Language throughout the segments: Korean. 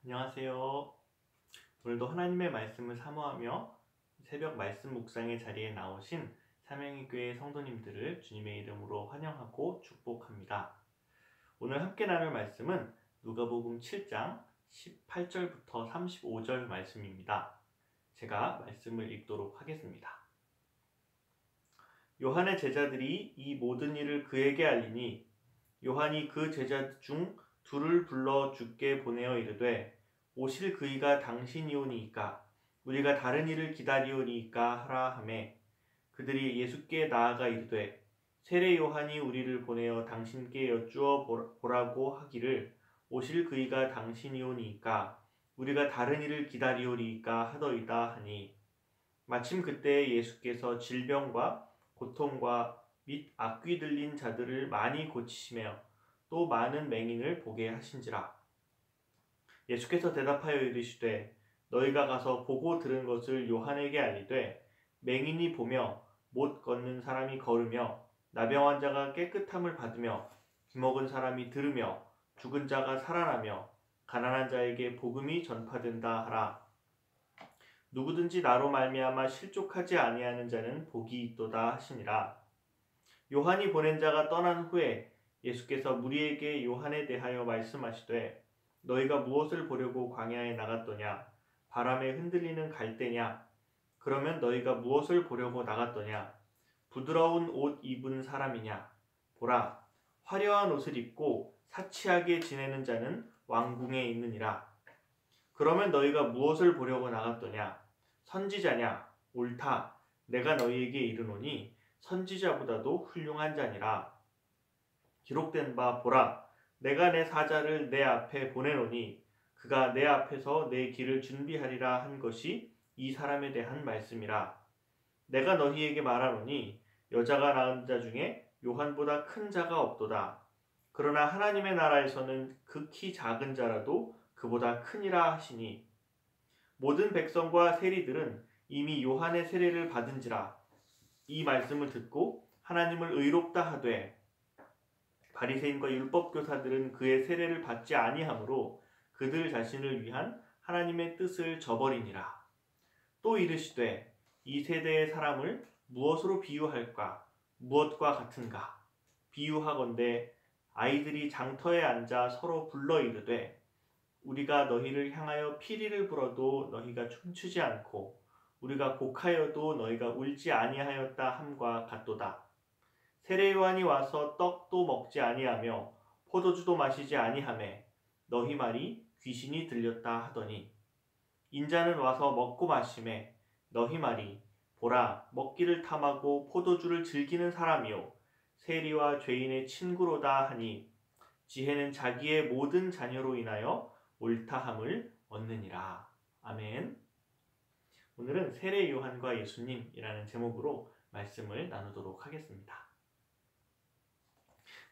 안녕하세요. 오늘도 하나님의 말씀을 사모하며 새벽 말씀 묵상의 자리에 나오신 삼행의교회 성도님들을 주님의 이름으로 환영하고 축복합니다. 오늘 함께 나눌 말씀은 누가복음 7장 18절부터 35절 말씀입니다. 제가 말씀을 읽도록 하겠습니다. 요한의 제자들이 이 모든 일을 그에게 알리니 요한이 그 제자 중 둘을 불러 주께 보내어 이르되 오실 그이가 당신이오니이까 우리가 다른 이를 기다리오니이까 하라 하매 그들이 예수께 나아가 이르되 세례 요한이 우리를 보내어 당신께 여쭈어 보라고 하기를 오실 그이가 당신이오니이까 우리가 다른 이를 기다리오니이까 하더이다 하니 마침 그때 예수께서 질병과 고통과 및 악귀 들린 자들을 많이 고치시며 또 많은 맹인을 보게 하신지라. 예수께서 대답하여 이르시되 너희가 가서 보고 들은 것을 요한에게 알리되 맹인이 보며 못 걷는 사람이 걸으며 나병 환자가 깨끗함을 받으며 귀먹은 사람이 들으며 죽은 자가 살아나며 가난한 자에게 복음이 전파된다 하라. 누구든지 나로 말미암아 실족하지 아니하는 자는 복이 있도다 하시니라. 요한이 보낸 자가 떠난 후에 예수께서 무리에게 요한에 대하여 말씀하시되 너희가 무엇을 보려고 광야에 나갔더냐? 바람에 흔들리는 갈대냐? 그러면 너희가 무엇을 보려고 나갔더냐? 부드러운 옷 입은 사람이냐? 보라, 화려한 옷을 입고 사치하게 지내는 자는 왕궁에 있느니라. 그러면 너희가 무엇을 보려고 나갔더냐? 선지자냐? 옳다. 내가 너희에게 이르노니 선지자보다도 훌륭한 자니라. 기록된 바 보라, 내가 내 사자를 내 앞에 보내노니 그가 내 앞에서 내 길을 준비하리라 한 것이 이 사람에 대한 말씀이라. 내가 너희에게 말하노니 여자가 낳은 자 중에 요한보다 큰 자가 없도다. 그러나 하나님의 나라에서는 극히 작은 자라도 그보다 크니라 하시니 모든 백성과 세리들은 이미 요한의 세례를 받은지라. 이 말씀을 듣고 하나님을 의롭다 하되 바리새인과 율법교사들은 그의 세례를 받지 아니하므로 그들 자신을 위한 하나님의 뜻을 저버리니라. 또 이르시되 이 세대의 사람을 무엇으로 비유할까? 무엇과 같은가? 비유하건대 아이들이 장터에 앉아 서로 불러 이르되 우리가 너희를 향하여 피리를 불어도 너희가 춤추지 않고 우리가 곡하여도 너희가 울지 아니하였다 함과 같도다. 세례 요한이 와서 떡도 먹지 아니하며 포도주도 마시지 아니하매 너희 말이 귀신이 들렸다 하더니 인자는 와서 먹고 마시매 너희 말이 보라 먹기를 탐하고 포도주를 즐기는 사람이요 세리와 죄인의 친구로다 하니 지혜는 자기의 모든 자녀로 인하여 옳다함을 얻느니라. 아멘. 오늘은 세례 요한과 예수님이라는 제목으로 말씀을 나누도록 하겠습니다.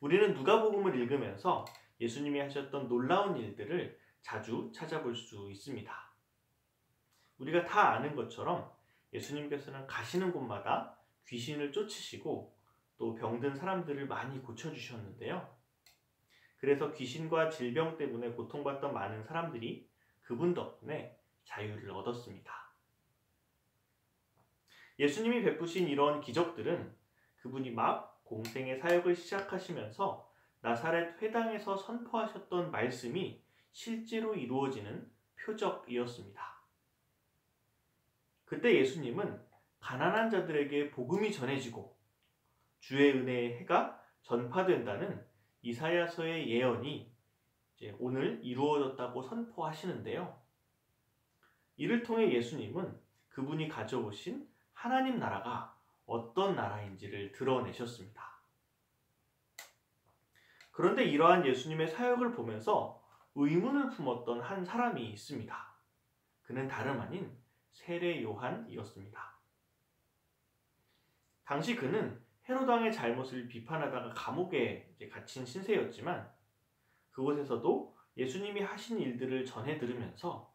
우리는 누가복음을 읽으면서 예수님이 하셨던 놀라운 일들을 자주 찾아볼 수 있습니다. 우리가 다 아는 것처럼 예수님께서는 가시는 곳마다 귀신을 쫓으시고 또 병든 사람들을 많이 고쳐주셨는데요. 그래서 귀신과 질병 때문에 고통받던 많은 사람들이 그분 덕분에 자유를 얻었습니다. 예수님이 베푸신 이런 기적들은 그분이 막 공생의 사역을 시작하시면서 나사렛 회당에서 선포하셨던 말씀이 실제로 이루어지는 표적이었습니다. 그때 예수님은 가난한 자들에게 복음이 전해지고 주의 은혜의 해가 전파된다는 이사야서의 예언이 이제 오늘 이루어졌다고 선포하시는데요. 이를 통해 예수님은 그분이 가져오신 하나님 나라가 어떤 나라인지를 드러내셨습니다. 그런데 이러한 예수님의 사역을 보면서 의문을 품었던 한 사람이 있습니다. 그는 다름 아닌 세례 요한이었습니다. 당시 그는 헤롯 왕의 잘못을 비판하다가 감옥에 갇힌 신세였지만 그곳에서도 예수님이 하신 일들을 전해 들으면서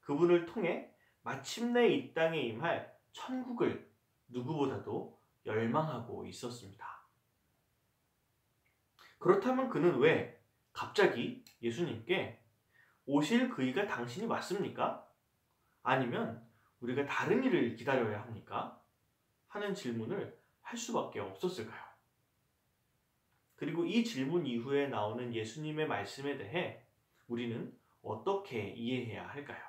그분을 통해 마침내 이 땅에 임할 천국을 누구보다도 열망하고 있었습니다. 그렇다면 그는 왜 갑자기 예수님께 오실 그이가 당신이 맞습니까? 아니면 우리가 다른 일을 기다려야 합니까? 하는 질문을 할 수밖에 없었을까요? 그리고 이 질문 이후에 나오는 예수님의 말씀에 대해 우리는 어떻게 이해해야 할까요?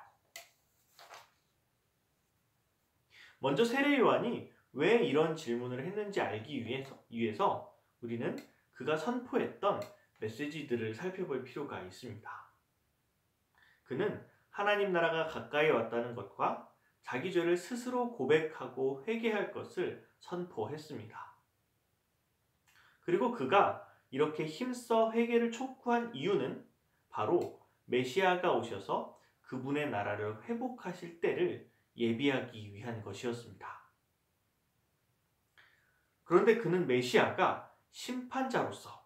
먼저 세례 요한이 왜 이런 질문을 했는지 알기 위해서 우리는 그가 선포했던 메시지들을 살펴볼 필요가 있습니다. 그는 하나님 나라가 가까이 왔다는 것과 자기 죄를 스스로 고백하고 회개할 것을 선포했습니다. 그리고 그가 이렇게 힘써 회개를 촉구한 이유는 바로 메시아가 오셔서 그분의 나라를 회복하실 때를 예비하기 위한 것이었습니다. 그런데 그는 메시아가 심판자로서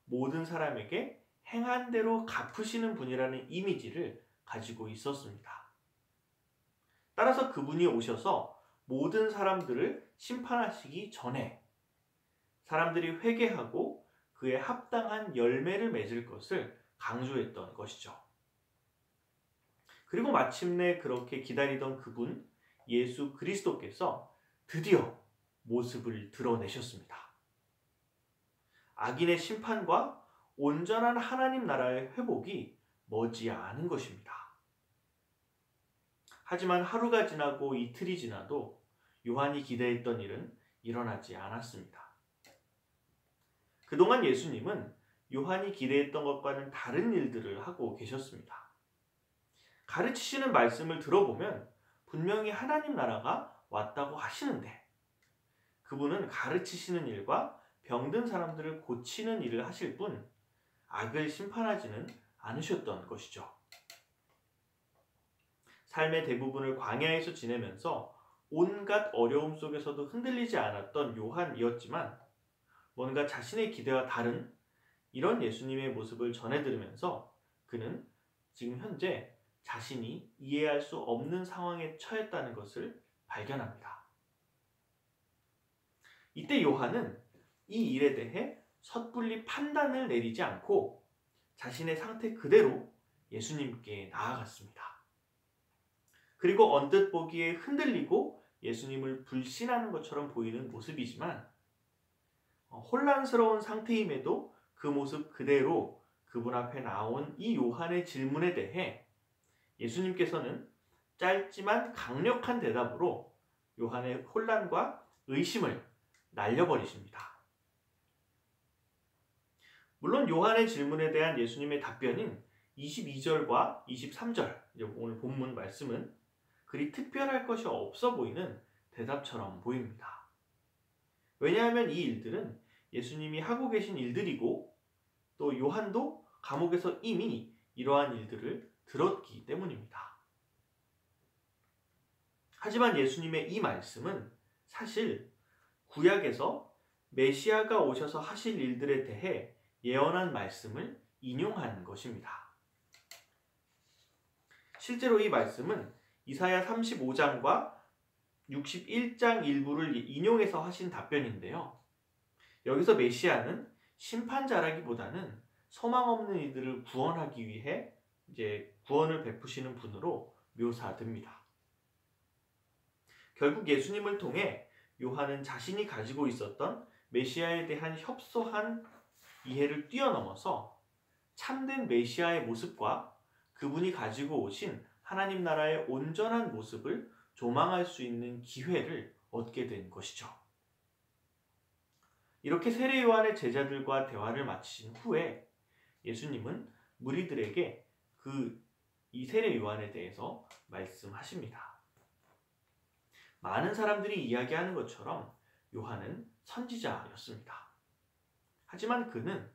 모든 사람에게 행한 대로 갚으시는 분이라는 이미지를 가지고 있었습니다. 따라서 그분이 오셔서 모든 사람들을 심판하시기 전에 사람들이 회개하고 그에 합당한 열매를 맺을 것을 강조했던 것이죠. 그리고 마침내 그렇게 기다리던 그분 예수 그리스도께서 드디어 모습을 드러내셨습니다. 악인의 심판과 온전한 하나님 나라의 회복이 머지않은 것입니다. 하지만 하루가 지나고 이틀이 지나도 요한이 기대했던 일은 일어나지 않았습니다. 그동안 예수님은 요한이 기대했던 것과는 다른 일들을 하고 계셨습니다. 가르치시는 말씀을 들어보면 분명히 하나님 나라가 왔다고 하시는데 그분은 가르치시는 일과 병든 사람들을 고치는 일을 하실 뿐 악을 심판하지는 않으셨던 것이죠. 삶의 대부분을 광야에서 지내면서 온갖 어려움 속에서도 흔들리지 않았던 요한이었지만 뭔가 자신의 기대와 다른 이런 예수님의 모습을 전해 들으면서 그는 지금 현재 자신이 이해할 수 없는 상황에 처했다는 것을 발견합니다. 이때 요한은 이 일에 대해 섣불리 판단을 내리지 않고 자신의 상태 그대로 예수님께 나아갔습니다. 그리고 언뜻 보기에 흔들리고 예수님을 불신하는 것처럼 보이는 모습이지만 혼란스러운 상태임에도 그 모습 그대로 그분 앞에 나온 이 요한의 질문에 대해 예수님께서는 짧지만 강력한 대답으로 요한의 혼란과 의심을 날려버리십니다. 물론 요한의 질문에 대한 예수님의 답변인 22절과 23절, 오늘 본문 말씀은 그리 특별할 것이 없어 보이는 대답처럼 보입니다. 왜냐하면 이 일들은 예수님이 하고 계신 일들이고 또 요한도 감옥에서 이미 이러한 일들을 들었기 때문입니다. 하지만 예수님의 이 말씀은 사실 구약에서 메시아가 오셔서 하실 일들에 대해 예언한 말씀을 인용한 것입니다. 실제로 이 말씀은 이사야 35장과 61장 일부를 인용해서 하신 답변인데요. 여기서 메시아는 심판자라기보다는 소망 없는 이들을 구원하기 위해 구원을 베푸시는 분으로 묘사됩니다. 결국 예수님을 통해 요한은 자신이 가지고 있었던 메시아에 대한 협소한 이해를 뛰어넘어서 참된 메시아의 모습과 그분이 가지고 오신 하나님 나라의 온전한 모습을 조망할 수 있는 기회를 얻게 된 것이죠. 이렇게 세례 요한의 제자들과 대화를 마치신 후에 예수님은 무리들에게 이 세례 요한에 대해서 말씀하십니다. 많은 사람들이 이야기하는 것처럼 요한은 선지자였습니다. 하지만 그는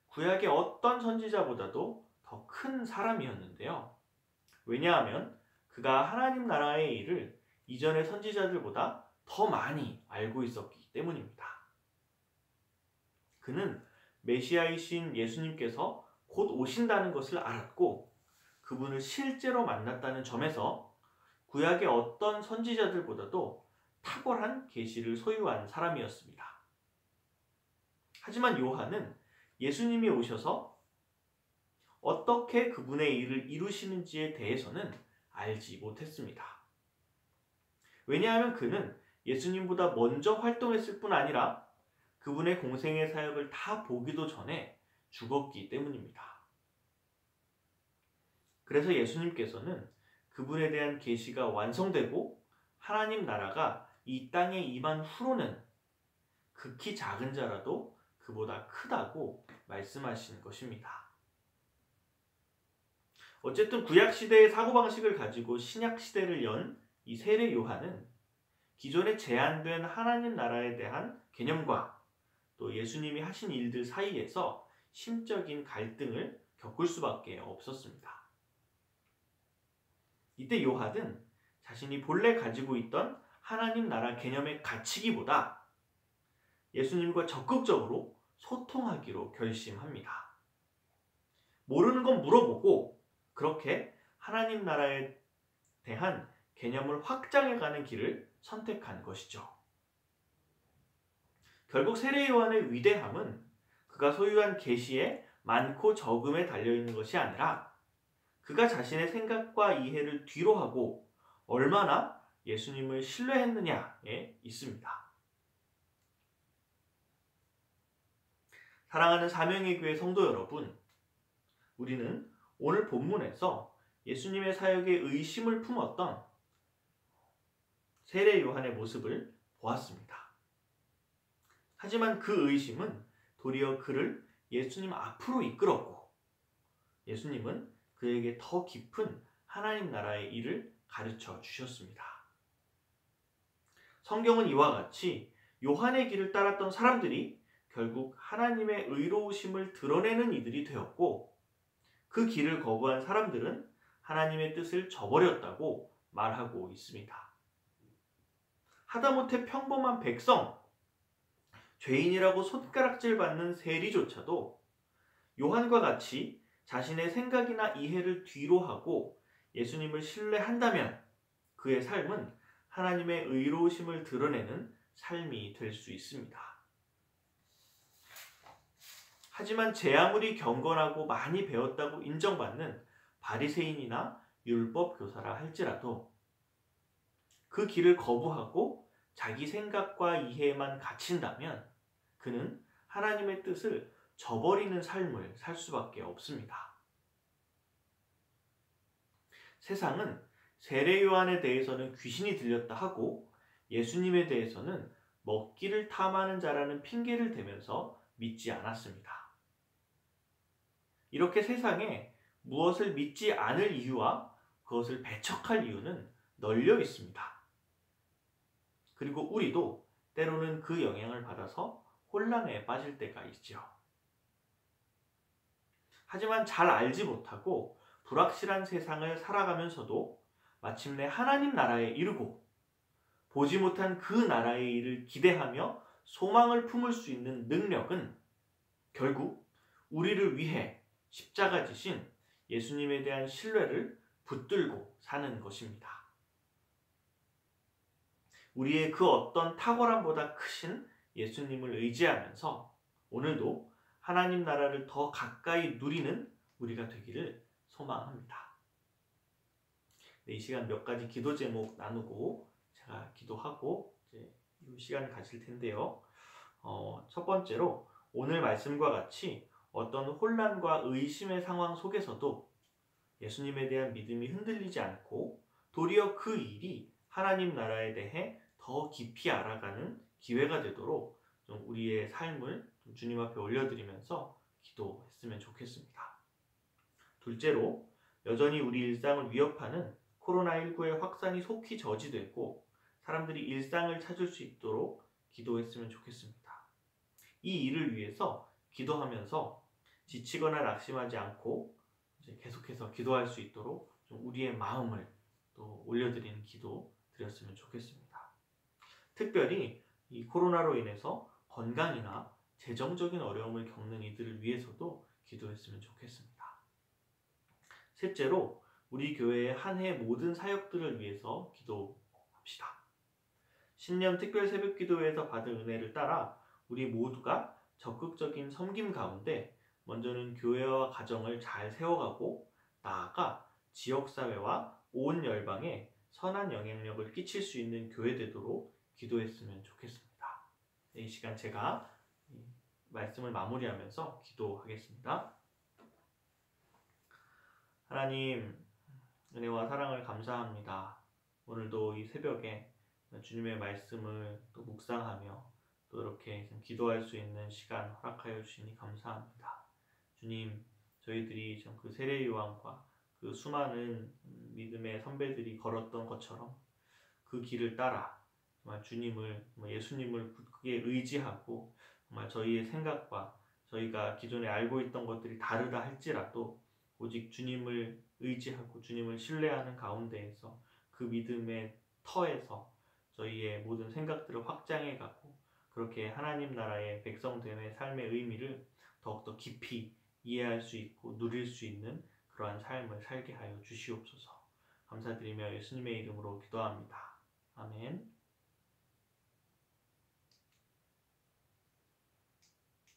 구약의 어떤 선지자보다도 더 큰 사람이었는데요. 왜냐하면 그가 하나님 나라의 일을 이전의 선지자들보다 더 많이 알고 있었기 때문입니다. 그는 메시아이신 예수님께서 곧 오신다는 것을 알았고 그분을 실제로 만났다는 점에서 구약의 어떤 선지자들보다도 탁월한 계시를 소유한 사람이었습니다. 하지만 요한은 예수님이 오셔서 어떻게 그분의 일을 이루시는지에 대해서는 알지 못했습니다. 왜냐하면 그는 예수님보다 먼저 활동했을 뿐 아니라 그분의 공생의 사역을 다 보기도 전에 죽었기 때문입니다. 그래서 예수님께서는 그분에 대한 계시가 완성되고 하나님 나라가 이 땅에 임한 후로는 극히 작은 자라도 그보다 크다고 말씀하시는 것입니다. 어쨌든 구약시대의 사고방식을 가지고 신약시대를 연 이 세례 요한은 기존에 제한된 하나님 나라에 대한 개념과 또 예수님이 하신 일들 사이에서 심적인 갈등을 겪을 수밖에 없었습니다. 이때 요한은 자신이 본래 가지고 있던 하나님 나라 개념에 갇히기보다 예수님과 적극적으로 소통하기로 결심합니다. 모르는 건 물어보고 그렇게 하나님 나라에 대한 개념을 확장해가는 길을 선택한 것이죠. 결국 세례 요한의 위대함은 그가 소유한 계시의 많고 적음에 달려있는 것이 아니라 그가 자신의 생각과 이해를 뒤로하고 얼마나 예수님을 신뢰했느냐에 있습니다. 사랑하는 사명의 교회 성도 여러분, 우리는 오늘 본문에서 예수님의 사역에 의심을 품었던 세례 요한의 모습을 보았습니다. 하지만 그 의심은 도리어 그를 예수님 앞으로 이끌었고 예수님은 그에게 더 깊은 하나님 나라의 일을 가르쳐 주셨습니다. 성경은 이와 같이 요한의 길을 따랐던 사람들이 결국 하나님의 의로우심을 드러내는 이들이 되었고 그 길을 거부한 사람들은 하나님의 뜻을 저버렸다고 말하고 있습니다. 하다못해 평범한 백성, 죄인이라고 손가락질 받는 세리조차도 요한과 같이 자신의 생각이나 이해를 뒤로하고 예수님을 신뢰한다면 그의 삶은 하나님의 의로우심을 드러내는 삶이 될 수 있습니다. 하지만 제 아무리 경건하고 많이 배웠다고 인정받는 바리새인이나 율법 교사라 할지라도 그 길을 거부하고 자기 생각과 이해에만 갇힌다면 그는 하나님의 뜻을 저버리는 삶을 살 수밖에 없습니다. 세상은 세례 요한에 대해서는 귀신이 들렸다 하고 예수님에 대해서는 먹기를 탐하는 자라는 핑계를 대면서 믿지 않았습니다. 이렇게 세상에 무엇을 믿지 않을 이유와 그것을 배척할 이유는 널려 있습니다. 그리고 우리도 때로는 그 영향을 받아서 혼란에 빠질 때가 있죠. 하지만 잘 알지 못하고 불확실한 세상을 살아가면서도 마침내 하나님 나라에 이르고 보지 못한 그 나라의 일을 기대하며 소망을 품을 수 있는 능력은 결국 우리를 위해 십자가 지신 예수님에 대한 신뢰를 붙들고 사는 것입니다. 우리의 그 어떤 탁월함보다 크신 예수님을 의지하면서 오늘도 하나님 나라를 더 가까이 누리는 우리가 되기를 소망합니다. 이 시간 몇 가지 기도 제목 나누고 제가 기도하고 이제 이 시간을 가질 텐데요. 첫 번째로 오늘 말씀과 같이 어떤 혼란과 의심의 상황 속에서도 예수님에 대한 믿음이 흔들리지 않고 도리어 그 일이 하나님 나라에 대해 더 깊이 알아가는 기회가 되도록 좀 우리의 삶을 좀 주님 앞에 올려드리면서 기도했으면 좋겠습니다. 둘째로 여전히 우리 일상을 위협하는 코로나19의 확산이 속히 저지되고 사람들이 일상을 찾을 수 있도록 기도했으면 좋겠습니다. 이 일을 위해서 기도하면서 지치거나 낙심하지 않고 이제 계속해서 기도할 수 있도록 좀 우리의 마음을 또 올려드리는 기도 드렸으면 좋겠습니다. 특별히 이 코로나로 인해서 건강이나 재정적인 어려움을 겪는 이들을 위해서도 기도했으면 좋겠습니다. 셋째로 우리 교회의 한 해 모든 사역들을 위해서 기도합시다. 신년 특별 새벽 기도회에서 받은 은혜를 따라 우리 모두가 적극적인 섬김 가운데 먼저는 교회와 가정을 잘 세워가고 나아가 지역사회와 온 열방에 선한 영향력을 끼칠 수 있는 교회 되도록 기도했으면 좋겠습니다. 이 시간 제가 말씀을 마무리하면서 기도하겠습니다. 하나님, 은혜와 사랑을 감사합니다. 오늘도 이 새벽에 주님의 말씀을 또 묵상하며 또 이렇게 기도할 수 있는 시간 허락하여 주시니 감사합니다. 주님, 저희들이 그 세례 요한과 그 수많은 믿음의 선배들이 걸었던 것처럼 그 길을 따라 정말 주님을, 예수님을 굳게 의지하고 정말 저희의 생각과 저희가 기존에 알고 있던 것들이 다르다 할지라도 오직 주님을 의지하고 주님을 신뢰하는 가운데에서 그 믿음의 터에서 저희의 모든 생각들을 확장해 가고 그렇게 하나님 나라의 백성됨의 삶의 의미를 더욱더 깊이 이해할 수 있고 누릴 수 있는 그러한 삶을 살게 하여 주시옵소서. 감사드리며 예수님의 이름으로 기도합니다.